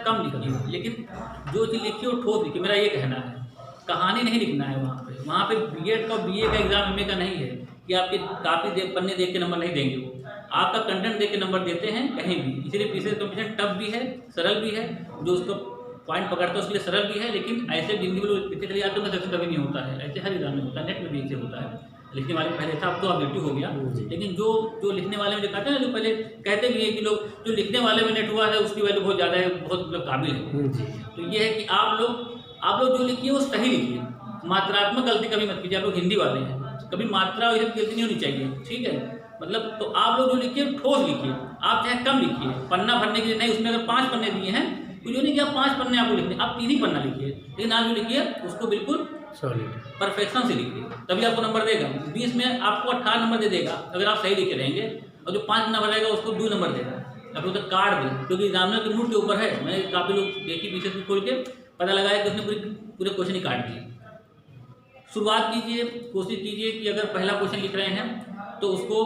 कम लिखिए, लेकिन जो चीज़ लिखिए वो ठोस लिखिए। मेरा ये कहना है, कहानी नहीं लिखना है वहाँ पे बीएड का बीए का एग्ज़ाम एमए का नहीं है कि आपकी कापी पन्ने देख के नंबर नहीं देंगे। वो आपका कंटेंट देख के नंबर देते हैं कहीं भी। इसीलिए पीसीएस कंपटीशन टफ भी है, सरल भी है। जो उसको पॉइंट पकड़ता है उसके लिए सरल भी है, लेकिन ऐसे जिंदगी में लिखते चले जाते हैं तो कभी नहीं होता है। ऐसे हर एग्जाम में होता है, नेट में भी ऐसे होता है। लिखने वाले पहले था, अब तो ऑब्जेक्टिव हो गया, लेकिन जो लिखने वाले में जो कहते हैं ना, जो पहले कहते भी है कि लोग जो लिखने वाले में नेट हुआ है उसकी वैल्यू बहुत ज़्यादा है, बहुत मतलब काबिल है। तो ये है कि आप लोग जो लिखिए वो सही लिखिए, मात्रात्मक गलती कभी मत कीजिए। आप लोग हिंदी वाले हैं, कभी मात्रा और गलती नहीं होनी चाहिए, ठीक है। मतलब तो आप लोग जो लिखिए ठोस लिखिए, आप चाहे कम लिखिए, पन्ना भरने के लिए नहीं। उसमें अगर 5 पन्ने दिए हैं तो जो नहीं कि आप 5 पन्ने आपको लिखने, आप 3 ही पन्ना लिखिए, लेकिन आप जो लिखिए उसको बिल्कुल सॉलिड परफेक्शन से लिखिए, तभी आपको नंबर देगा। 20 में आपको 18 नंबर दे देगा अगर आप सही लिखे रहेंगे, और जो 5 नंबर रहेगा उसको 2 नंबर देगा। आप लोग कार्ड दें, क्योंकि एग्जामिनर के मूड के ऊपर है। मैंने काफ़ी लोग देखी पीछे से खोल के पता लगाया कि उसने पूरे क्वेश्चन ही काट दिए। शुरुआत कीजिए, कोशिश कीजिए कि अगर पहला क्वेश्चन लिख रहे हैं तो उसको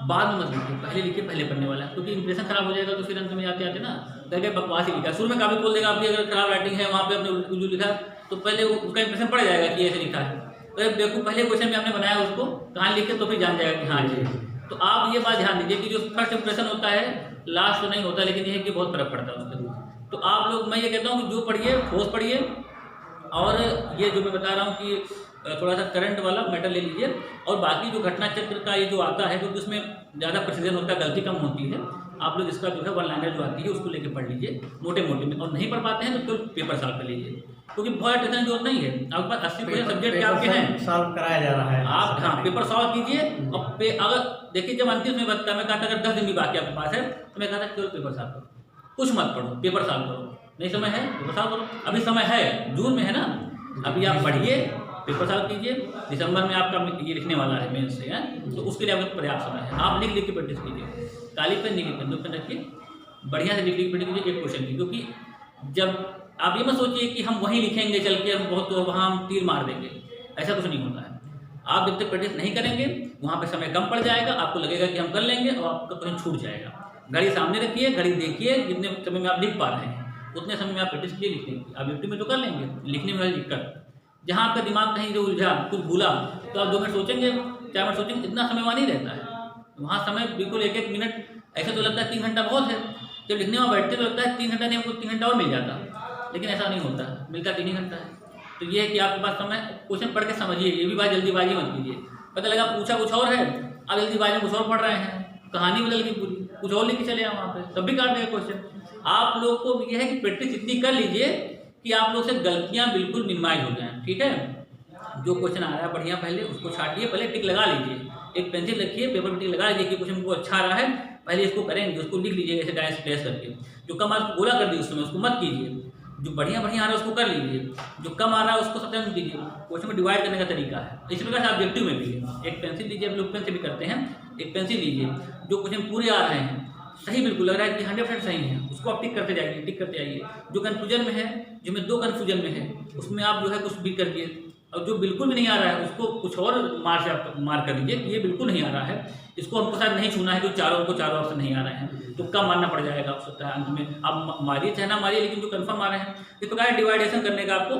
बाद में मत लिखिए, पहले लिखिए पहले पढ़ने वाला, क्योंकि इंप्रेशन खराब हो जाएगा। तो फिर अंत में आते आते ना कह बकवास ही लिखा, शुरू में काफ़ी बोल देगा। आपकी अगर खराब राइटिंग है वहाँ पे आपने जो लिखा तो पहले उसका इंप्रेशन पड़ जाएगा कि ऐसे लिखा है। तो देखो पहले क्वेश्चन में आपने बनाया उसको कहाँ लिख के, तो फिर जान जाएगा कि हाँ जी। तो आप ये बात ध्यान दीजिए कि जो फर्स्ट इंप्रेशन होता है लास्ट तो नहीं होता, लेकिन ये है कि बहुत फर्क पड़ता है उसका। तो आप लोग, मैं ये कहता हूँ कि जो पढ़िए ठोस पढ़िए, और ये जो मैं बता रहा हूँ कि थोड़ा सा करंट वाला मैटर ले लीजिए, और बाकी जो घटना चक्र का ये जो आता है क्योंकि उसमें ज़्यादा प्रिसीजन होता है, गलती कम होती है। आप लोग इसका जो है वन लाइनर जो आती है उसको लेके पढ़ लीजिए मोटे मोटे में, और नहीं पढ़ पाते हैं तो पेपर सॉल्व कर लीजिए, क्योंकि बहुत टेंशन जरूरत नहीं है। आपके पास 80% सब्जेक्ट आपके हैं, सॉल्व कराया जा रहा है। आप हाँ पेपर सॉल्व कीजिए। और अगर देखिए जब अंतिम में बता, मैं कहा था अगर 10 दिन भी बाकी आपके पास है तो मैं कहा था केवल पेपर सॉल्व करो, कुछ मत पढ़ो, पेपर सॉल्व करो। नहीं समय है पेपर सॉल्व करो, अभी समय है, जून में है ना, अभी आप पढ़िए, पेपर सॉल्व कीजिए। दिसंबर में आपका ये लिखने वाला है मेंस से, है तो उसके लिए आपको पर्याप्त समय है। आप लिख के प्रैक्टिस कीजिए, काली पेन नीली पेन 2 पेन रखिए, बढ़िया से लिख प्रैक्टिस कीजिए एक क्वेश्चन की। क्योंकि जब आप ये मत सोचिए कि हम वहीं लिखेंगे चल के, हम बहुत तो वहाँ हम तीर मार देंगे, ऐसा कुछ नहीं होता है। आप जब तक प्रैक्टिस नहीं करेंगे वहाँ पे समय कम पड़ जाएगा, आपको लगेगा कि हम कर लेंगे और आपका क्वेश्चन छूट जाएगा। घड़ी सामने रखिए, घड़ी देखिए, जितने समय में आप लिख पा रहे हैं उतने समय में आप प्रैक्टिस कीजिए लिखने की। आप यूट्यूब में तो कर लेंगे, लिखने में दिक्कत, जहाँ आपका दिमाग कहीं जो उलझा कुछ भूला तो आप 2 मिनट सोचेंगे 4 मिनट सोचेंगे, इतना समय वहाँ नहीं रहता है। वहाँ समय बिल्कुल 1-1 मिनट, ऐसा तो लगता है 3 घंटा बहुत है, जब लिखने में बैठते तो लगता है 3 घंटा नहीं, हमको 3 घंटा और मिल जाता, लेकिन ऐसा नहीं होता, मिलता 3 ही घंटा है। तो ये है कि आपके पास समय, क्वेश्चन पढ़ के समझिए, ये भी बात जल्दीबाजी मत कीजिए। पता लगा पूछा कुछ और है, आप जल्दीबाजी में कुछ और पढ़ रहे हैं, कहानी बदल गई पूरी, कुछ और लिख के चले वहाँ पे, तब भी काट देगा क्वेश्चन। आप लोग को ये है कि प्रैक्टिस इतनी कर लीजिए कि आप लोग से गलतियाँ बिल्कुल मिनिमाइज हो जाएँ, ठीक है। जो क्वेश्चन आ रहा है बढ़िया पहले उसको छाटिए, पहले टिक लगा लीजिए, एक पेंसिल रखिए, पेपर में टिक लगा लीजिए कि क्वेश्चन को अच्छा आ रहा है, पहले इसको करेंगे, उसको लिख लीजिए ऐसे डैश करके। जो कम आ रहा है उसको गोला कर दीजिए, उस समय उसको मत कीजिए। जो बढ़िया आ रहा है उसको कर लीजिए, जो कम आ रहा है उसको सत्यापन कीजिए। क्वेश्चन को डिवाइड करने का तरीका है इस प्रकार से। ऑब्जेक्टिव में भी है, एक पेंसिल लीजिए, ब्लू पेन से भी करते हैं, एक पेंसिल लीजिए, जो क्वेश्चन पूरे आ रहे हैं सही बिल्कुल लग रहा है कि 100% सही है, उसको आप टिक करते जाइए, टिक करते आइए। जो कन्फ्यूजन में है, जो में 2 कन्फ्यूजन में है, उसमें आप जो है कुछ भी करिए, और जो बिल्कुल भी नहीं आ रहा है उसको कुछ और मार्क से आप मार्क कर दीजिए कि ये बिल्कुल नहीं आ रहा है, इसको हमको शायद नहीं छूना है, क्योंकि चारों ऑप्शन नहीं आ रहे हैं, तो कम मानना पड़ जाएगा हो सकता है। अंत में आप मारिए चाहे ना मारिए, लेकिन जो कंफर्म आ रहे हैं, इस प्रकार डिवाइडेशन करने का आपको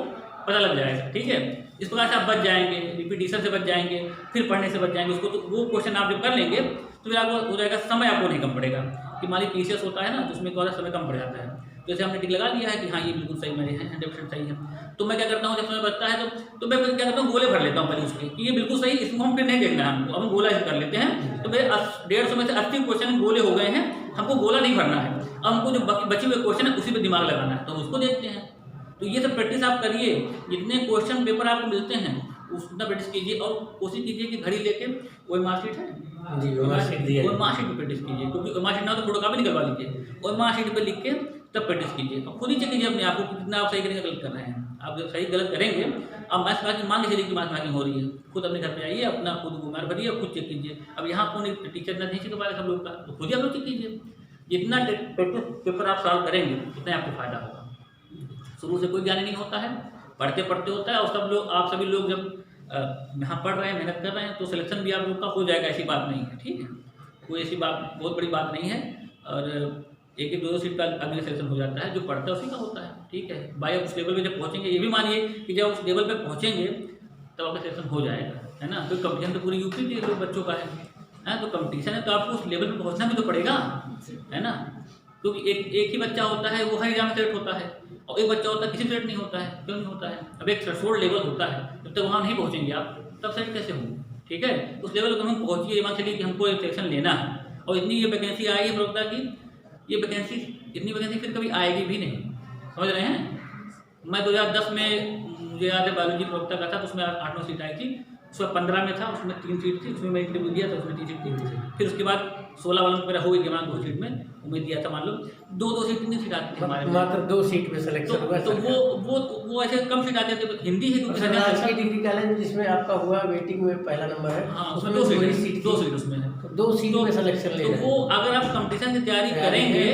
पता लग जाएगा, ठीक है। इस प्रकार से आप बच जाएंगे, रिपीटिशन से बच जाएंगे, फिर पढ़ने से बच जाएंगे उसको। तो वो क्वेश्चन आप जब कर लेंगे तो फिर आपको हो जाएगा, समय आपको नहीं कम पड़ेगा। कि मान लीजिए पीसीएस होता है ना, तो उसमें थोड़ा समय कम पड़ जाता है, जैसे हमने टिक लगा दिया है कि हाँ ये बिल्कुल सही मेरे हैं, 100% सही है। तो मैं क्या करता हूँ, जब समय बचता है तो मैं क्या करता हूँ, गोले भर लेता हूँ पहले उसके कि ये बिल्कुल सही, इसको हम फिर नहीं देखना है हमको, हम गोला ऐसे कर लेते हैं। तो मेरे 150 में से 80 क्वेश्चन गोले हो गए हैं, हमको गोला नहीं भरना है, अब हमको जो बचे हुए क्वेश्चन है उसी पर दिमाग लगाना है, तो उसको देखते हैं। तो ये सब प्रैक्टिस आप करिए, जितने क्वेश्चन पेपर आपको मिलते हैं उतना प्रैक्टिस कीजिए, और कोशिश कीजिए कि घड़ी लेके कोई मार्कशीट है जी, वो मार्कशीट पर प्रैक्टिस कीजिए, क्योंकि मार्कशीट ना तो फोटो कापी निकलवा लीजिए, और मार्कशीट पर लिख के तब प्रैक्टिस कीजिए। और खुद ही चेक कीजिए अपने आप को कितना आप सही करेंगे, गलत कर रहे हैं। आप जब सही गलत करेंगे, अब मैथ्स मार्किंग मान के चलिए कि मैथ्स मार्किंग हो रही है, खुद अपने घर पे आइए, अपना खुद गुमार भरिए, खुद चेक कीजिए। अब यहाँ कौन टीचर ना नहीं सिखा सब लोग का, तो खुद ही आप लोग चेक कीजिए। जितना प्रैक्टिस पेपर आप सॉल्व करेंगे उतना आपको फायदा होगा। शुरू से कोई ज्ञान नहीं होता है, पढ़ते पढ़ते होता है। और सब लोग, आप सभी लोग जब यहाँ पढ़ रहे हैं, मेहनत कर रहे हैं, तो सिलेक्शन भी आप लोग का हो जाएगा, ऐसी बात नहीं है, ठीक है। कोई ऐसी बात बहुत बड़ी बात नहीं है। और एक एक दो सीट का अगले सिलेक्शन हो जाता है, जो पढ़ता है उसी का होता है। ठीक है, भाई आप उस लेवल पे जब पहुँचेंगे, ये भी मानिए कि जब उस लेवल पे पहुँचेंगे तब आपका सिलेक्शन हो जाएगा, है ना। तो कंपटीशन तो पूरी यूपी के बच्चों का है, तो कंपटीशन है तो आपको उस लेवल पे पहुँचना भी तो पड़ेगा, है ना। क्योंकि एक ही बच्चा होता है वो हर एग्जाम में सेलेक्ट होता है, और एक बच्चा होता है किसी सेलेक्ट नहीं होता है। क्यों नहीं होता है? अब एक थ्रेशोल्ड लेवल होता है, जब तक वहाँ नहीं पहुँचेंगे आप तब सेलेक्ट कैसे होंगे? ठीक है, उस लेवल पर हम पहुँचिए, ये मान चलिए कि हमको एक सिलेक्शन लेना है और इतनी ये वैकेंसी आई है प्रवक्ता की, ये वैकेंसी इतनी वैकेंसी फिर कभी आएगी भी नहीं, समझ रहे हैं। मैं 2010 में मुझे याद है बायोलॉजी प्रवक्ता का था, तो उसमें 8-9 सीट आई थी, उसमें 15 में था, उसमें 3 सीट थी, उसमें मैं इंटरव्यू दिया था, उसमें 3 सीट थी। फिर उसके बाद 16 वालों को मेरा हो गया, 2 सीट में उम्मीद दिया था, मान लो 2 सीट 3 सीट आती थी हमारे, मात्र 2 सीट में सिलेक्शन हुआ। तो वो ऐसे कम सीट आते थे। हिंदी है क्योंकि राजकीय डिग्री कॉलेज जिसमें आपका हुआ वेटिंग में पहला नंबर है, हाँ, उसमें 2 सीट उसमें है, 2 सीट में सिलेक्शन ले। तो वो अगर आप कंपटीशन की तैयारी करेंगे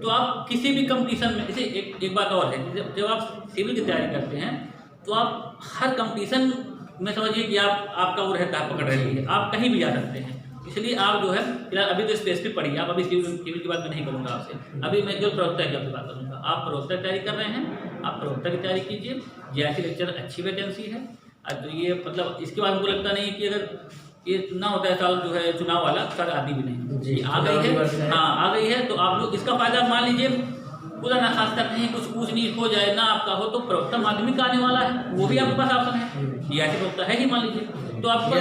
तो आप किसी भी कंपटीशन में, जैसे एक बात और है, जब आप सिविल की तैयारी करते हैं तो आप हर कंपटीशन में समझिए कि आपका वो रहता है, पकड़ रही है, आप कहीं भी जा सकते हैं। इसलिए आप जो है फिलहाल अभी तो स्पेसिफिक पढ़िए, आप अभी सिविल की बात मैं नहीं करूँगा आपसे, अभी मैं केवल प्रवक्ता की आपसे बात करूँगा। आप प्रवक्ता की तैयारी कर रहे हैं, आप प्रवक्ता की तैयारी कीजिए, जीआईसी लेक्चर अच्छी वैकेंसी है। तो ये मतलब इसके बाद मुझे लगता नहीं कि अगर ये ना होता है साल जो है चुनाव वाला, साल आती भी नहीं आ गई है, हाँ आ गई है, तो आप लोग इसका फायदा मान लीजिए। पूरा ना खास तक नहीं कुछ पूछ नहीं हो जाए ना आपका हो, तो प्रवक्ता माध्यमिक आने वाला है, वो भी आपके पास ऑप्शन है, जीआईसी प्रवक्ता है ही मान लीजिए, तो आपको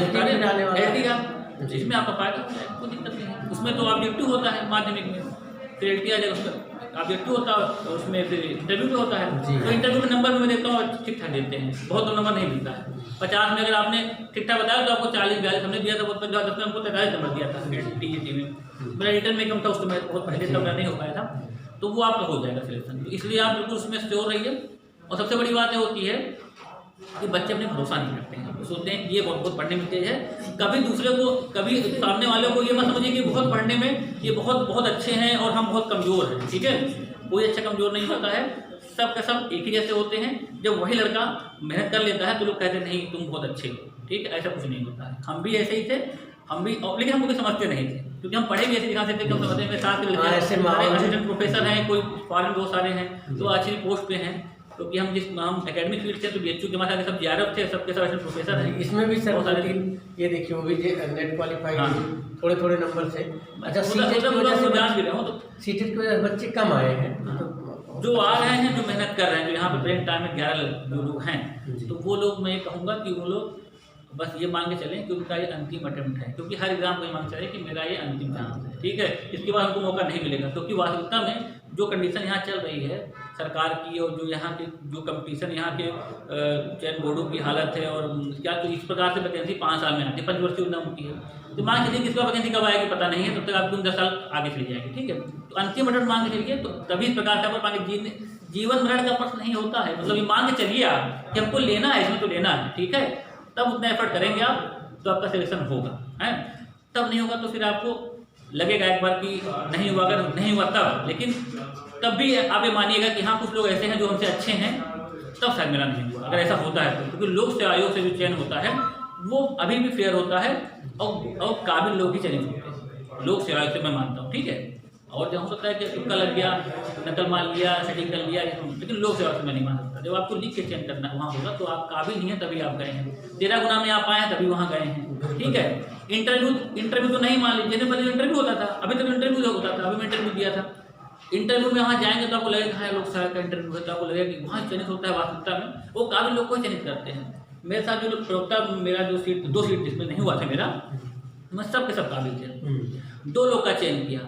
इसमें आपका फायदा हो जाएगा, कोई दिक्कत नहीं है। उसमें तो ऑब्जेक्टिव होता है माध्यमिक में, फिर एलटी आ जाएगा, उसमें ऑब्जेक्टिव होता है, उसमें फिर इंटरव्यू भी होता है। तो इंटरव्यू में नंबर में देखता हूँ ठीक ठाक देते हैं, बहुत तो नंबर नहीं मिलता है। 50 में अगर आपने ठीक ठाक बताया तो आपको 40-42 हमने दिया था, बहुत 10 में हमको 43 नंबर दिया था टीईटी में। मेरा रिटर्न में कम था, उसमें बहुत पहले तक नहीं हो पाया था, तो वो आपका हो जाएगा सिलेक्शन। तो इसलिए आप बिल्कुल उसमें श्योर रहिए। और सबसे बड़ी बात ये होती है कि बच्चे अपने भरोसा नहीं करते हैं, वो सोचते हैं कि ये बहुत पढ़ने में तेज है। कभी दूसरे को, कभी सामने वाले को ये मत समझिए कि बहुत पढ़ने में ये बहुत अच्छे हैं और हम बहुत कमज़ोर हैं। ठीक है, कोई अच्छा कमज़ोर नहीं होता है, सब के सब एक ही जैसे होते हैं। जब वही लड़का मेहनत कर लेता है तो लोग कहते हैं नहीं तुम बहुत अच्छे हो। ठीक है, ऐसा कुछ नहीं होता है। हम भी ऐसे ही थे, हम भी, लेकिन हम कोई समझते नहीं थे, क्योंकि हम पढ़े भी ऐसे दिखा सकते थे, हम समझते हैं साथ के असिस्टेंट प्रोफेसर हैं, कोई फॉरेन बहुत सारे हैं, तो अच्छी पोस्ट पे हैं, क्योंकि हम एकेडमिक फील्ड से, तो बीएचयू के हमारे सब जीआरएफ थे, सबके सब प्रोफेसर हैं। इसमें भी सर ये देखिए, वो भी नेट क्वालिफाइड थोड़े नंबर से। अच्छा, सीटेट की वजह से बच्चे कम आए हैं, जो आ रहे हैं, जो मेहनत कर रहे हैं, जो यहाँ पे ब्रेक टाइम में 11 लोग हैं, तो वो लोग, मैं ये कहूँगा कि वो लोग बस ये मान के चलें कि उनका ये अंतिम अटेम्प्ट है, क्योंकि हर एग्जाम को ये मान के चले कि मेरा ये अंतिम चांस है। ठीक है, इसके बाद हमको मौका नहीं मिलेगा, क्योंकि वास्तविकता में जो कंडीशन यहाँ चल रही है सरकार की, और जो यहाँ के जो कंपटीशन, यहाँ के चयन बोर्डों की हालत है, और क्या तो इस प्रकार से वैकेंसी 5 साल में आती है, 5 वर्षीय योजना होती है, तो मान के चलिए किसका वैकेंसी कब आएगी पता नहीं है, तब तक आपकी 10 साल आगे चली जाएगी। ठीक है, तो अंतिम अटेम्प्ट मान के चलिए, तो तभी इस प्रकार से आप जीवन मरण का प्रश्न नहीं होता है। मतलब ये मान के चलिए आप कि हमको लेना है, इसमें तो लेना है, ठीक है, तब उतना एफर्ट करेंगे आप तो आपका सिलेक्शन होगा, है। तब नहीं होगा तो फिर आपको लगेगा एक बार कि नहीं हुआ, अगर नहीं हुआ तब, लेकिन तब भी आप ये मानिएगा कि हाँ कुछ लोग ऐसे हैं जो हमसे अच्छे हैं, तब शायद मेरा नहीं हुआ, अगर ऐसा होता है तो। क्योंकि लोक सेवा आयोग से जो चयन होता है वो अभी भी फेयर होता है, और काबिल लोग ही चयनित होते हैं लोक सेवा आयोग से, मैं मानता हूँ। ठीक है, और जब हो सकता है कि तुक्का लग गया, नकल मान लिया, सेटिंग कर लिया, लेकिन लोक सेवा से मैं नहीं मान सकता। जब आपको लिख के चयन करना वहाँ होगा तो आप काबिल नहीं है, तभी आप गए हैं। 13 गुना में आप आए हैं, तभी वहाँ गए हैं। ठीक है, इंटरव्यू तो नहीं मान लीजिए, पहले इंटरव्यू होता था, अभी तक इंटरव्यू होता था, अभी मैं इंटरव्यू दिया था। इंटरव्यू में वहाँ जाएंगे तो आपको लगेगा हाँ लोक सेवा का इंटरव्यू है, तो आपको लगेगा कि वहाँ चयनित होता है, वास्तविकता में वो काबिल लोग को चयनित करते हैं। मेरे साथ जो प्रवक्ता, मेरा जो सीट 2 सीट जिसमें नहीं हुआ था मेरा, मैं सब के सब काबिल थे। 2 लोग का चयन किया,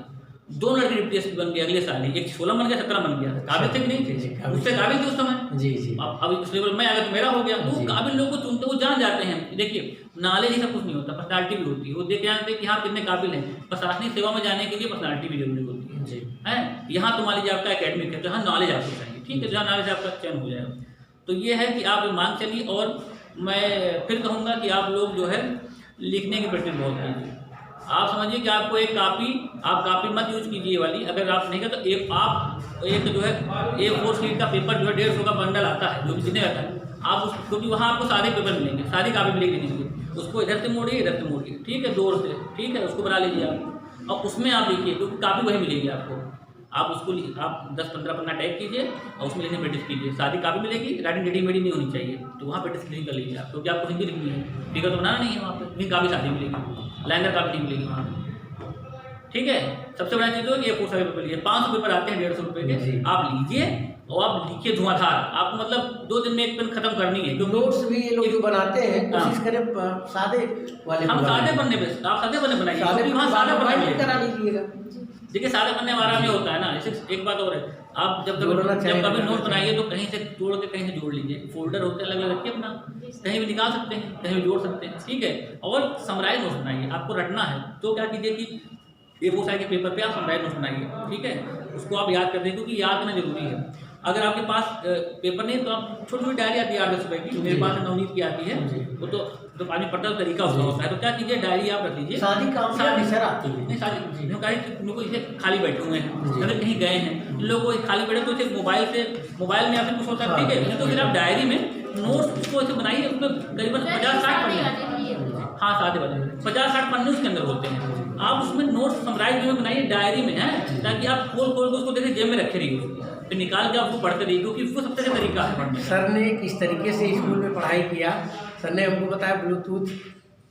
2 लड़के डिप्टी एसपी बन गए अगले साल ही, एक 16 बन गया, 17 बन गया। काबिल थे कि नहीं थे? उससे काबिल थे उस समय। जी। अब उस लेवल में आया तो मेरा हो गया। तो काबिल लोग को चुनते, वो जान जाते हैं। देखिए, नॉलेज ही सब कुछ नहीं होता, पर्सनालिटी भी होती है। वो देख जानते हैं कि हाँ कितने काबिल हैं। प्रशासनिक सेवा में जाने के लिए पर्सनालिटी भी जरूरी होती है जी, है। यहाँ तो मान लीजिए आपका एकेडमिक है, तो यहाँ नॉलेज आपको चाहिए, ठीक है, जहाँ नॉलेज आपका चयन हो जाएगा। तो ये है कि आप मान चलिए। और मैं फिर कहूँगा कि आप लोग जो है लिखने की प्रैक्टिस बहुत कीजिए। आप समझिए कि आपको एक कापी, आप कापी मत यूज कीजिए वाली, अगर आप नहीं करते तो एक जो है A4 शीट का पेपर जो है 150 का बंडल आता है, जो भी जितने आता है, आप उस, क्योंकि वहाँ आपको सारे पेपर मिलेंगे, सारी कापी मिलेगी, उसको इधर से मोड़िए, इधर से मोड़िए, ठीक है, 2 से, ठीक है, उसको बना लीजिए आप, और उसमें आप लिखिए, क्योंकि कापी वही मिलेगी आपको। आप उसको आप 10-15 पन्ना टाइप कीजिए और उसमें लिखने प्रैक्टिस कीजिए। सादी कापी मिलेगी, राइटिंग रेडीमेड नहीं होनी चाहिए, तो वहाँ प्रैक्टिस नहीं कर लीजिए आप, क्योंकि आपको हिंदी लिखनी है, फिगर तो बनाना नहीं है वहाँ पे, नहीं काफ़ी सादी मिलेगी, लाइनर काफ़ी नहीं मिलेगी वहाँ पे। ठीक है, सबसे बड़ा चीज़ हो कि A4 साइज पेपर लीजिए, 500 पेपर आते हैं 150 रुपये के, आप लीजिए और आप लिखिए धुआंधार। आपको मतलब 2 दिन में एक पेन खत्म करनी है, क्योंकि नोट्स भी ये लोग जो बनाते हैं कोशिश करें सादे वाले हम सादे पन्ने पे, आप सादे पन्ने बनाइए, वहाँ सादा पन्ने करा लीजिएगा। देखिए सादे पन्ने हमारा में होता है ना। जैसे एक बात और है, आप जब कभी नोट बनाइए तो कहीं से तोड़ के कहीं से जोड़ लीजिए, फोल्डर होते हैं अलग अलग रखिए अपना, कहीं भी निकाल सकते हैं, कहीं भी जोड़ सकते हैं। ठीक है, और समराइज नोट बनाइए, आपको रटना है तो क्या कीजिए कि A4 साइज के पेपर पे आप समराइज नोट बनाइए। ठीक है, उसको आप याद कर दें, क्योंकि याद करना जरूरी है। अगर आपके पास पेपर नहीं तो आप छोटी छोटी डायरी आती है 8-10 रुपये की, मेरे पास नवनीत की आती है, वो तो आदमी पढ़ता तो तरीका होता है, तो क्या कीजिए डायरी आप रख लीजिए। शादी काम शादी सर आती है नहीं, शादी मेरे को इसे खाली बैठे हुए हैं, अगर कहीं गए हैं इन लोगों को खाली बैठे तो इसे मोबाइल में आपसे कुछ होता है। ठीक है, तो फिर आप डायरी में नोट्स को ऐसे बनाइए, उसमें करीबन 50-60 पन्ने, हाँ सादे वाले 50-60 पन्ने उसके अंदर होते हैं। आप उसमें नोट्स समराइज में बनाइए डायरी में, है, ताकि आप खोल के उसको देखें, जेब में रखे रहिए, फिर निकाल के आप उसको पढ़ते रहिए, क्योंकि उसको सबसे अच्छा तरीका है पढ़ने। सर ने इस तरीके से स्कूल में पढ़ाई किया, सर ने हमको बताया ब्लूटूथ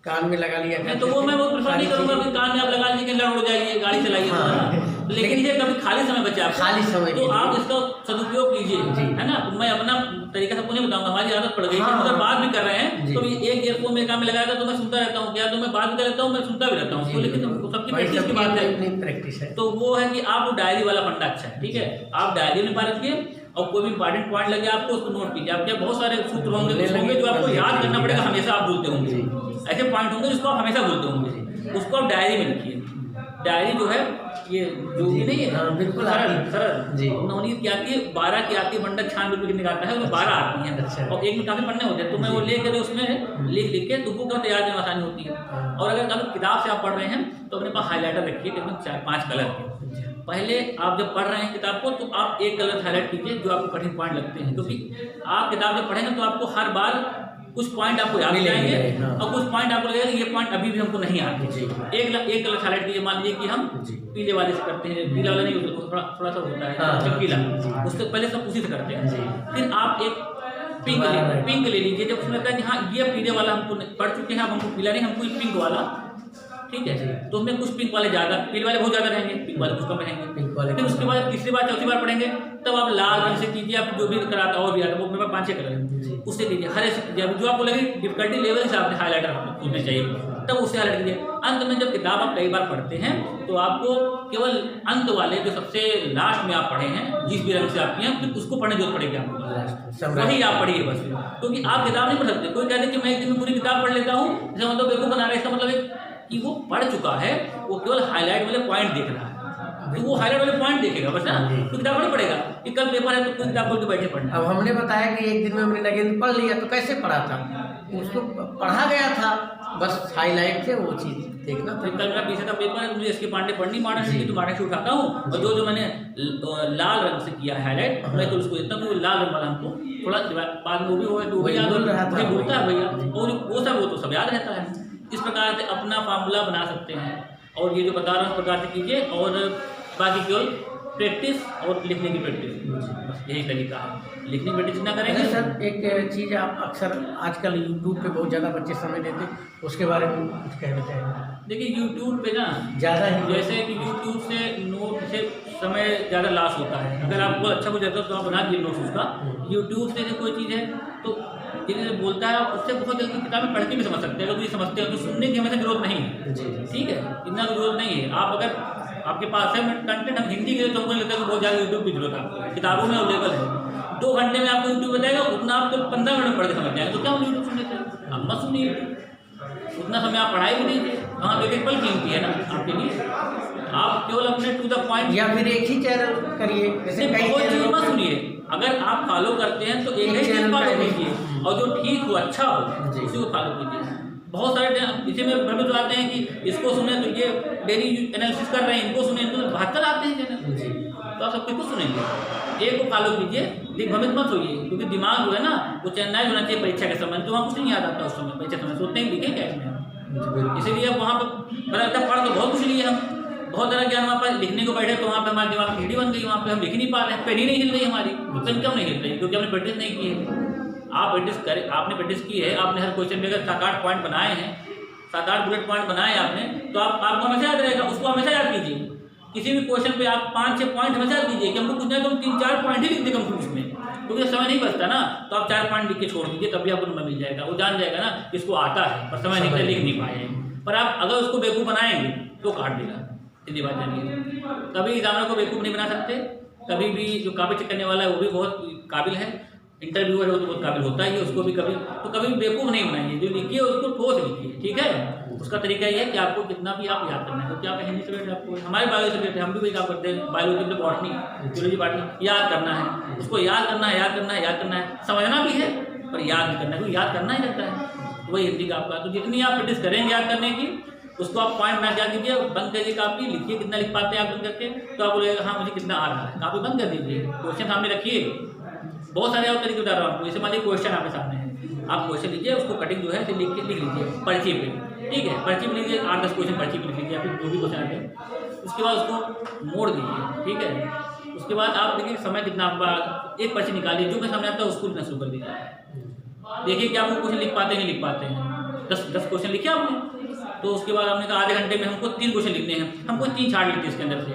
कान में लगा लिया। नहीं तो वो मैं वो प्रेफर नहीं करूँगा कि कान में आप लगा लीजिए, लड़ उड़ जाइए, गाड़ी चलाइए। हाँ। लेकिन ये कभी खाली समय बचा आपका, खाली समय तो आप इसका सदुपयोग कीजिए, है ना। तो मैं अपना तरीका सबको नहीं बताऊंगा, हमारी आदत पड़ गई है, अगर बात भी कर रहे हैं तो ये एक ईयरफोन मेरे कान में लगाया था तो मैं सुनता रहता हूँ, क्या तो मैं बात भी कर लेता हूँ, मैं सुनता भी रहता हूँ, तो लेकिन सबकी प्रैक्टिस की बात है। तो वो है कि आप डायरी वाला फंडा अच्छा है। ठीक है, आप डायरी में पा रखिए और कोई भी इंपॉर्टेंट पॉइंट लगे आपको उसको नोट कीजिए। आपके बहुत सारे सूत्र होंगे जो आपको याद करना पड़ेगा, हमेशा आप भूलते होंगे, ऐसे पॉइंट होंगे जिसको आप हमेशा भूलते होंगे, उसको आप डायरी में लिखिए। डायरी जो है ये जो भी नहीं है, बिल्कुल सरल जी। नवनीत की आती है, 12 की आती है, बंडा 96 रुपये की निकालता है, उसमें 12 आती हैं और एक में काफ़ी पन्ने होते हैं, तो मैं वो ले कर उसमें लिख के तो बुक का तैयार करने में आसानी होती है। और अगर किताब से आप पढ़ रहे हैं तो अपने पास हाईलाइटर रखिए, करीबन 4-5 कलर के। पहले आप जब पढ़ रहे हैं किताब को तो आप एक कलर हाईलाइट कीजिए जो आपको कठिन पॉइंट लगते हैं, क्योंकि आप किताब जब पढ़ेंगे तो आपको हर बार कुछ पॉइंट आपको याद जाएंगे और कुछ पॉइंट आपको लगेगा कि ये पॉइंट अभी भी हमको नहीं आते। एक कलर हाईलाइट कीजिए, मान लीजिए कि हम पीले वाले से करते हैं, पीला वाला नहीं होता, थोड़ा सा होता है चमकीला, उससे पहले सब उसी से करते हैं। फिर आप एक पिंक ले लीजिए, जब उसमें लगता है कि हाँ ये पीले वाला हमको पढ़ चुके हैं, अब हमको पीला नहीं, हमको पिंक वाला, ठीक है, तो उसमें कुछ पिंक वाले ज़्यादा, पीले वाले बहुत ज़्यादा रहेंगे, पिंक वाले कुछ कम रहेंगे। फिर उसके बाद तीसरी बार चौथी बार पढ़ेंगे तब आप लाल रंग से कीजिए, आप जो भी कराता और भी आता है, वो मेरे पास 5-6 कलर है, उससे कीजिए। हर जो आपको लगे डिफिकल्टी लेवल हिसाब से हाईलाइटर होने चाहिए, तब उससे हाईलाइट कीजिए। अंत में जब किताब आप कई बार पढ़ते हैं तो आपको केवल अंत वाले जो सबसे लास्ट में आप पढ़े हैं, जिस भी रंग से आप किए हैं, फिर उसको पढ़ने की जरूरत पड़ेगी आपको, वही आप पढ़िए बस, क्योंकि आप किताब नहीं पढ़ सकते। कोई कहते कि मैं एक दिन में पूरी किताब पढ़ लेता हूँ, जैसे मतलब बेवकूफ़ बना रहा है, इसका मतलब है कि वो पढ़ चुका है, वो केवल हाईलाइट वाले पॉइंट देख रहा है, तो वो हाईलाइट वाले पॉइंट देखेगा बस ना, तो किताब नहीं पढ़ेगा कि कल पेपर है तो कोई किताब खोल के बैठे पढ़ना। अब हमने बताया कि एक दिन में हमने नगेंद्र पढ़ लिया, तो कैसे पढ़ा था, उसको पढ़ा गया था, बस हाईलाइट से वो चीज़ देखना। तो कल मेरा पीछे का पेपर है, मुझे इसके पांडे पढ़नी मार्क्स तो मार्क्स उठाता हूँ, और जो मैंने लाल रंग से किया है हाईलाइट, मैं तो उसको देता हूँ, लाल रंग वाला हमको थोड़ा बाद में वो भी होगा, वो याद भूलता है भैया, और वो तो सब याद रहता है। इस प्रकार से अपना फार्मूला बना सकते हैं, और ये जो बता रहा हूँ इस प्रकार से कीजिए, और बाकी केवल प्रैक्टिस और लिखने की प्रैक्टिस, बस यही तरीका है। लिखने की प्रैक्टिस ना करेंगे। सर एक चीज़ आप अक्सर आजकल यूट्यूब पे बहुत ज़्यादा बच्चे समय देते, उसके बारे में कुछ कहना चाहेंगे? देखिए यूट्यूब पे ना ज़्यादा ही, जैसे कि यूट्यूब से नोट से समय ज़्यादा लॉस होता है। अगर आपको अच्छा कुछ रहता है तो आप बना दीजिए नोट्स उसका। यूट्यूब से कोई चीज़ है तो जिन्हें बोलता है उससे बहुत जल्दी किताबें पढ़ के भी समझ सकते हैं, अगर ये समझते हो तो सुनने की हमेशा जरूरत नहीं है, ठीक है, इतना जरूरत नहीं है। आप अगर आपके पास है कंटेंट, हम हिंदी के लिए तो हमको लगता है कि बहुत ज़्यादा यूट्यूब की जरूरत है, किताबों में अवेलेबल है, 2 घंटे में आपको यूट्यूब बताएगा, उतना आप तो 15 मिनट में पढ़ के समझ जाएंगे, तो क्या हम यूट्यूब सुनते हैं? आप मत सुनिए यूट्यूब, उतना समय आप पढ़ाई भी दीजिए, वहाँ पे एक पल कीमती है ना आपके लिए, आप केवल अपने टू द पॉइंट, या फिर एक ही चैनल करिए, जैसे बहुत चीज़ मत सुनिए। अगर आप फॉलो करते हैं तो एक ही चीज़ फॉलो कीजिए, और जो ठीक हो अच्छा हो उसी को फॉलो कीजिए। बहुत सारे इसी में भ्रमित तो आते हैं कि इसको सुने तो ये डेली एनालिसिस कर रहे हैं, इनको सुने, इनको 72 आते हैं चैनल, तो आप सब किसको सुनेंगे? एक को फॉलो कीजिए, भ्रमित मत होइए, क्योंकि दिमाग जो है ना वो चेन्नई होना चाहिए परीक्षा के समय, तो वहाँ कुछ नहीं याद आता उस समय, परीक्षा समय सोचते हैं लिखें क्या इसमें, इसीलिए अब वहाँ पर पता लगता है पढ़ तो बहुत कुछ लिए हम, बहुत ज़्यादा ज्ञान वहाँ पर लिखने को बैठे तो वहाँ पे हमारे दिमाग में खिचड़ी बन गई, वहाँ पे हम लिख नहीं पा रहे हैं, पेन ही नहीं हिल रही हमारी। पेन क्यों नहीं हिल रही? क्योंकि हमने प्रैक्टिस नहीं की है। आप प्रैक्टिस करें, आपने प्रैक्टिस की है, आपने हर क्वेश्चन में अगर 7-8 पॉइंट बनाए हैं, 7-8 बुलेट पॉइंट बनाए आपने, तो आपको हमेशा याद रहेगा। उसको हमेशा याद कीजिए। किसी भी क्वेश्चन पे आप 5-6 पॉइंट हमेशा याद कीजिए कि हमको पूछना है तो हम 3-4 पॉइंट ही लिख दें कम उसमें, क्योंकि समय नहीं बचता ना। तो आप 4 पॉइंट लिख के छोड़ दीजिए, तभी आपको नंबर मिल जाएगा। वो जान जाएगा ना कि इसको आता है पर समय निकले लिख नहीं पाए। पर आप अगर उसको बेवकूफ़ बनाएंगे तो काट देगा। सीधी बात जानिए, कभी एग्जामिनर को बेवकूफ़ नहीं बना सकते। कभी भी जो काबिल चेक करने वाला है वो भी बहुत काबिल है, इंटरव्यूअर है वो तो बहुत काबिल होता ही है, उसको भी कभी बेवकूफ़ नहीं बनाइए। जो लिखिए उसको ठोस लिखिए, ठीक है। उसका तरीका ये है कि आपको कितना भी आप याद करना है, क्योंकि आप हिंदी सब्जेक्ट आपको, हमारे बायो सब्जेक्ट है, हम भी वही काम करते हैं, बायोलॉजी में बॉटनी, जियोलॉजी बॉटनी, याद करना है। उसको याद करना है, याद करना है, याद करना है, समझना भी है पर याद भी करना है, क्योंकि याद करना ही रहता है। वही हिंदी का आपका। तो जितनी आप प्रैक्टिस करेंगे याद करने की, उसको आप पॉइंट ना क्या कीजिए, बंद करिए कापी, लिखिए कितना लिख पाते हैं आप बंद करके, तो आप बोलेगा हाँ मुझे कितना आ रहा है। कापी बंद कर दीजिए, क्वेश्चन सामने रखिए। बहुत सारे और तरीके बता रहा हूँ आपको। जैसे मान लीजिए क्वेश्चन आपके सामने है, आप क्वेश्चन लीजिए, उसको कटिंग जो है लिख लीजिए पर्ची पे, ठीक है। पर्ची पे लीजिए, 8-10 क्वेश्चन पर्ची पे लिख लीजिए, आपके जो भी क्वेश्चन आते हैं। उसके बाद उसको मोड़ दीजिए, ठीक है। उसके बाद आप देखिए समय कितना आपका, एक पर्ची निकालिए, जो भी सामने आता है उसको लिखना शुरू कर दीजिए। देखिए कि आपको क्वेश्चन लिख पाते हैं, नहीं लिख पाते हैं। 10 क्वेश्चन लिखे आपने, तो उसके बाद आपने कहा आधे घंटे में हमको 3 क्वेश्चन लिखने हैं, हमको 3 छाट लिखते हैं इसके अंदर से,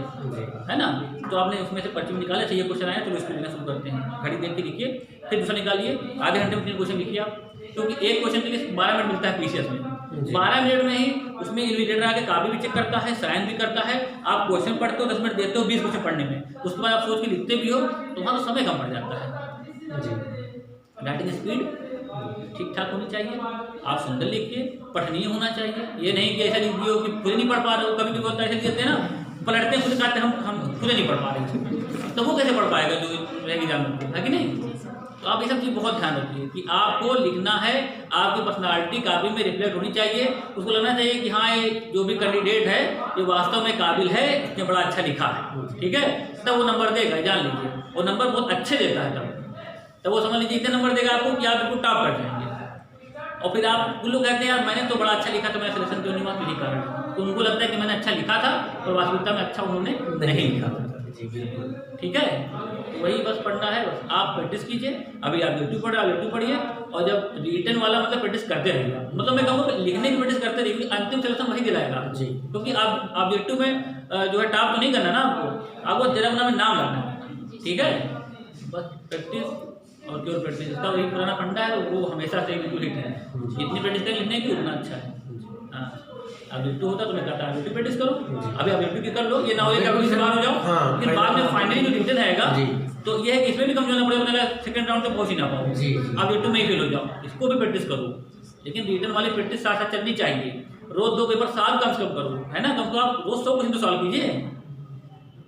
है ना। तो आपने उसमें से पर्ची में निकाला, चाहिए क्वेश्चन आया तो इसको लिखना शुरू करते हैं। घड़ी देख के लिखिए, फिर दूसरा निकालिए, आधे घंटे में 3 क्वेश्चन लिखिए आप, क्योंकि एक क्वेश्चन के लिए 12 मिनट मिलता है पीसीएस में। 12 मिनट में ही उसमें इन्विजिलेटर आके कापी भी चेक करता है, साइन भी करता है। आप क्वेश्चन पढ़ते हो, 10 मिनट देते हो 20 क्वेश्चन पढ़ने में, उसके बाद आप सोच के लिखते भी हो, तो वहाँ तो समय कम पड़ जाता है। राइटिंग स्पीड ठीक ठाक होनी चाहिए, आप सुंदर लिखिए, पठनीय होना चाहिए। ये नहीं कि ऐसा लिख दियो कि खुद नहीं पढ़ पा रहे हो। कभी भी होता है ऐसे लिखते हैं ना, पलटते हैं खुद कहते हैं हम खुद नहीं पढ़ पा रहे, तो वो कैसे पढ़ पाएगा जो रहेगी एग्जाम, है कि नहीं। तो आप ये सब चीज़ बहुत ध्यान रखिए कि आपको लिखना है, आपकी पर्सनालिटी काबिल में रिफ्लेक्ट होनी चाहिए। उसको लगना चाहिए कि हाँ ये जो भी कैंडिडेट है ये वास्तव में काबिल है, इसने बड़ा अच्छा लिखा है, ठीक है। तब वो नंबर देगा, जान लीजिए। वो नंबर बहुत अच्छे देता है तब वो समझ लीजिए इतने नंबर देगा आपको कि आप बिल्कुल टॉप कर जाएंगे। और फिर आप लोग कहते हैं यार मैंने तो बड़ा अच्छा लिखा था, मेरा सिलेक्शन क्यों नहीं हुआ, यही कारण है। तो उनको लगता है कि मैंने अच्छा लिखा था, पर वास्तविकता में अच्छा उन्होंने नहीं लिखा था। जी बिल्कुल, ठीक है। तो वही बस पढ़ना है, बस आप प्रैक्टिस कीजिए। अभी आप यूट्यूब पढ़े, आप यूट्यूब पढ़िए, और जब रिटन वाला मतलब प्रैक्टिस करते रहिए। मतलब मैं कहूँगा लिखने की प्रैक्टिस करते रहिए, अंतिम सिलेक्शन वही दिलाएगा जी। क्योंकि आप यूट्यूब में जो है टॉप तो नहीं करना ना, आपको जरा में नाम लाना है, ठीक है। बस प्रैक्टिस और केवल प्रैक्टिस, इसका वही पुराना फंडा है, वो हमेशा से बिल्कुल हिट है। जितनी प्रैक्टिस करें लिखने की उतना अच्छा है। हाँ, अब यूट्यूब होता तो मैं कहता है यूट्यूब प्रैक्टिस करो। अभी आप यूट्यूब की कर लो, ये ना हो कि अभी से बाहर हो जाओ, लेकिन बाद में फाइनली जो रिटन आएगा तो ये है कि इसमें भी कम जाना पड़ेगा, सेकंड राउंड तक पहुँच ही ना पाओ। आप यूट्यूब में ही फेल हो जाओ, इसको भी प्रैक्टिस करो। लेकिन रिटन वाली प्रैक्टिस साथ साथ चलनी चाहिए। रोज 2 पेपर सॉल्व कम से कम करो, है ना। कम से कम आप रोज 100 क्वेश्चन तो सॉल्व कीजिए।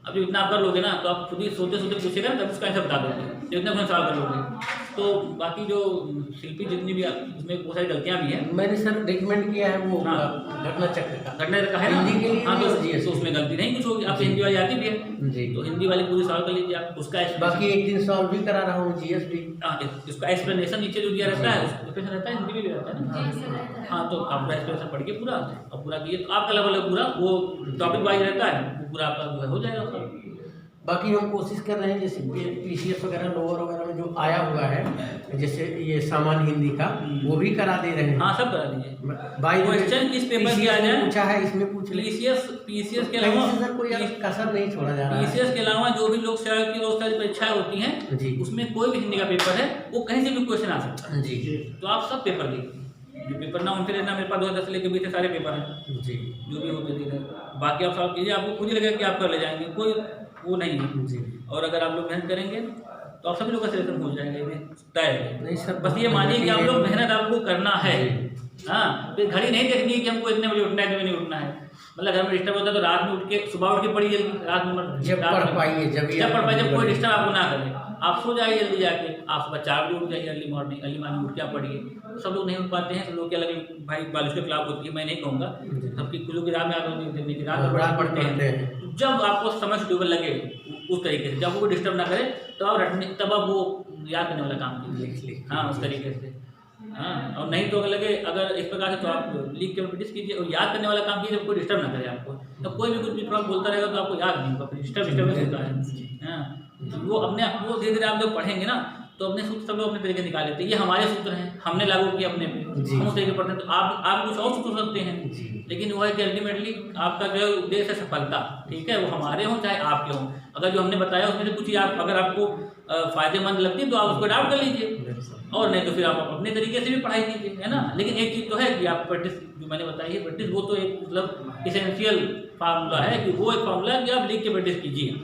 अब इतना आप कर लोगे ना तो आप खुद ही सोचते सोचते पूछेगा ना, तब उसका आंसर बता दोगे, इतना क्वेश्चन सॉल्व कर लोगे। तो बाकी जो शिल्पी जितनी भी उसमें बहुत सारी गलतियाँ भी हैं। मैंने सर रिकमेंड किया है वो घटना चक्र का है ना हिंदी के लिए। हाँ, तो उसमें गलती नहीं कुछ होगी। आपको हिंदी वाली आती भी है जी, तो हिंदी वाली पूरी सॉल्व कर लीजिए आप। उसका बाकी एक दिन सॉल्व भी करा रहा हूँ जीएस भी। हाँ, उसका एक्सप्लेनेशन नीचे जो दिया रहता है, उसका रहता है, हिंदी में भी रहता है ना। हाँ, तो आपका एक्सप्लेनेशन पढ़ के पूरा और पूरा किए तो आपका लेवल पूरा वो टॉपिक वाइज रहता है, वो पूरा आपका हो जाएगा। बाकी हम कोशिश कर रहे हैं जैसे पीसीएस वगैरह लोअर वगैरह में जो आया हुआ है, जैसे ये सामान्य हिंदी का वो भी करा दे रहे हैं। हाँ, सब करा दीजिए। बाई क्वेश्चन किस पेपर किया जाए पूछा है, इसमें पूछ ले। पीसीएस के अलावा कोई कसर नहीं छोड़ा जा रहा है। पीसीएस के अलावा जो भी लोक सेवा की रोजगार परीक्षाएं होती हैं जी, उसमें कोई भी हिंदी का पेपर है वो कहीं से भी क्वेश्चन आ सकता है जी। तो आप सब पेपर लीजिए, जो पेपर ना उनसे लेना। मेरे पास 2010 से लेकर 20 सारे पेपर हैं जी, जो भी होते थे। बाकी आप सॉल्व कीजिए, आपको खुद ही लगेगा कि आप कर ले जाएंगे, कोई वो नहीं है जी। और अगर आप लोग मेहनत करेंगे तो आप सभी लोग का सिलेक्शन हो जाएगा, ये तय है। नहीं सर, बस ये मानिए कि आप लोग मेहनत आपको करना है। हाँ, फिर घड़ी नहीं देखनी है कि हमको इतने बजे उठना है, इतने नहीं उठना है। मतलब घर में डिस्टर्ब होता है तो रात में उठ के, सुबह उठ के पढ़िए जल्दी, रात में जब पढ़ पाइए, जब कोई डिस्टर्ब आपको ना करे, आप सो जाइए जल्दी जाके। आप सुबह 4 बजे उठ जाइए, अर्ली मॉर्निंग उठ के आप पढ़िए। सब लोग नहीं उठ पाते हैं, सब लोग क्या लगे भाई बारिश के खिलाफ होती है, मैं नहीं कहूँगा। सबकी कुछ लोग रात में आते हैं, रात पढ़ते हैं। जब आपको समय सुटेबल लगे उस तरीके से, जब वो डिस्टर्ब ना करे, तो आप वो याद करने वाला काम कीजिए। हाँ, उस तरीके से हाँ, और नहीं तो अगर लगे अगर इस प्रकार से तो आप लिख के प्रैक्टिस कीजिए और याद करने वाला काम कीजिए, कोई डिस्टर्ब ना करे आपको। तो कोई भी कुछ भी थोड़ा बोलता रहेगा तो आपको याद नहीं होगा, फिर डिस्टर्ब होता है। हाँ, तो वो वो धीरे धीरे आप जब पढ़ेंगे ना तो अपने सूत्र सब लोग अपने तरीके निकाल लेते हैं। ये हमारे सूत्र हैं, हमने लागू किए अपने पे, हम उस तरीके पढ़ते हैं। तो आप कुछ और सूत्र सकते हैं, लेकिन वो है कि अल्टीमेटली आपका जो उद्देश्य है सफलता, ठीक है, वो हमारे हों चाहे आपके हों। अगर जो हमने बताया उसमें से कुछ ही आप अगर आपको फायदेमंद लगती है तो आप उसको अडॉप्ट कर लीजिए, और नहीं तो फिर आप अपने तरीके से भी पढ़ाई कीजिए, है ना। लेकिन एक चीज़ तो है कि आप प्रैक्टिस, जो मैंने बताई है प्रैक्टिस, वो तो एक मतलब इसेंशियल फार्मूला है कि वो एक फार्मूला है कि आप लिख के प्रैक्टिस कीजिए।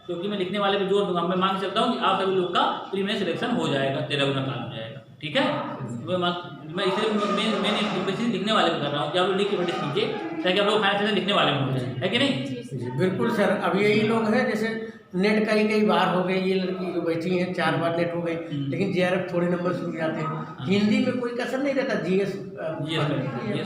क्योंकि मैं लिखने वाले पे जोर दूंगा, मैं मांग सकता हूँ कि आप सभी लोग का प्रीमियम सिलेक्शन हो जाएगा, 13 गुना काम हो जाएगा, ठीक है। मैं इसलिए मैंने लिखने वाले पे कर रहा हूँ कि आप लोग लिख के प्रैक्टिस कीजिए ताकि आप लोग फाइनल लिखने वाले में हो जाए, है कि नहीं। बिल्कुल सर। अब यही लोग हैं जैसे नेट कई बार हो गए, ये लड़की जो बैठी हैं 4 बार नेट हो गई, लेकिन JRF थोड़े नंबर छूट जाते हैं। हिंदी में कोई कसर नहीं रहता, GS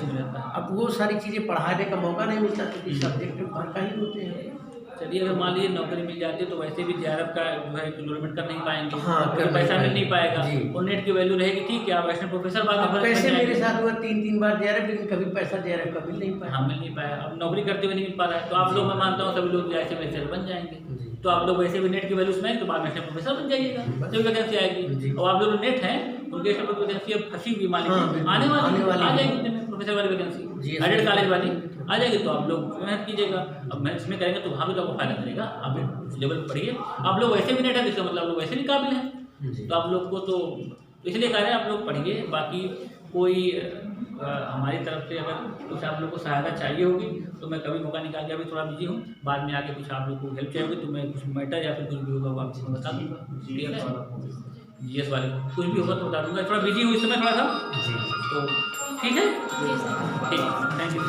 में रहता है। अब वो सारी चीज़ें पढ़ाने का मौका नहीं मिलता क्योंकि सब्जेक्ट भर का ही होते हैं। चलिए, अगर मान लीजिए नौकरी मिल जाती है तो वैसे भी JRF का जो है इनरोलमेंट कर नहीं पाएंगे, हाँ, पैसा मिल नहीं पाएगा, और नेट की वैल्यू रहेगी, ठीक है, आप असिस्टेंट प्रोफेसर बाद में पैसे मेरे साथ हुआ 3 बार JRF, लेकिन कभी पैसा JRF का मिल नहीं पाया। हाँ, मिल नहीं पाया। अब नौकरी करते हुए नहीं मिल पा रहा है, तो आप लोग, मैं मानता हूँ सभी लोग ऐसे वैसे बन जाएंगे। तो आप लोग वैसे भी नेट की वैल्यू सुनाएंगे तो बाद में असिस्टेंट प्रोफेसर बन जाइएगा, जब वैकेंसी आएगी। और आप लोग नेट हैं, उनके वैकेंसी अब फंसी हुई मान लीजिए, आने वाली आ जाएगी प्रोफेसर वाली वैकेंसी, एडेड कॉलेज वाली आ जाएगी, तो आप लोग मेहनत कीजिएगा। अब मेहनत इसमें करेंगे तो वहाँ भी तो आपको फायदा करेगा। आप उस लेवल पर पढ़िए, आप लोग वैसे भी नेट है, इसका मतलब आप लोग वैसे भी काबिल हैं, तो आप लोग को तो इसलिए कह रहे हैं आप लोग पढ़िए। बाकी कोई हमारी तरफ से अगर कुछ आप लोग को सहायता चाहिए होगी तो मैं कभी मौका निकाल के, अभी थोड़ा बिजी हूँ, बाद में आके कुछ आप लोग को हेल्प चाहिए होगी तो मैं कुछ मैटर या फिर कुछ भी होगा वो आपको बता दूँगा, ठीक है। GS वाले कुछ भी होगा तो बता दूँगा, थोड़ा बिजी हूँ इस समय थोड़ा सा, तो ठीक है, ठीक, थैंक यू।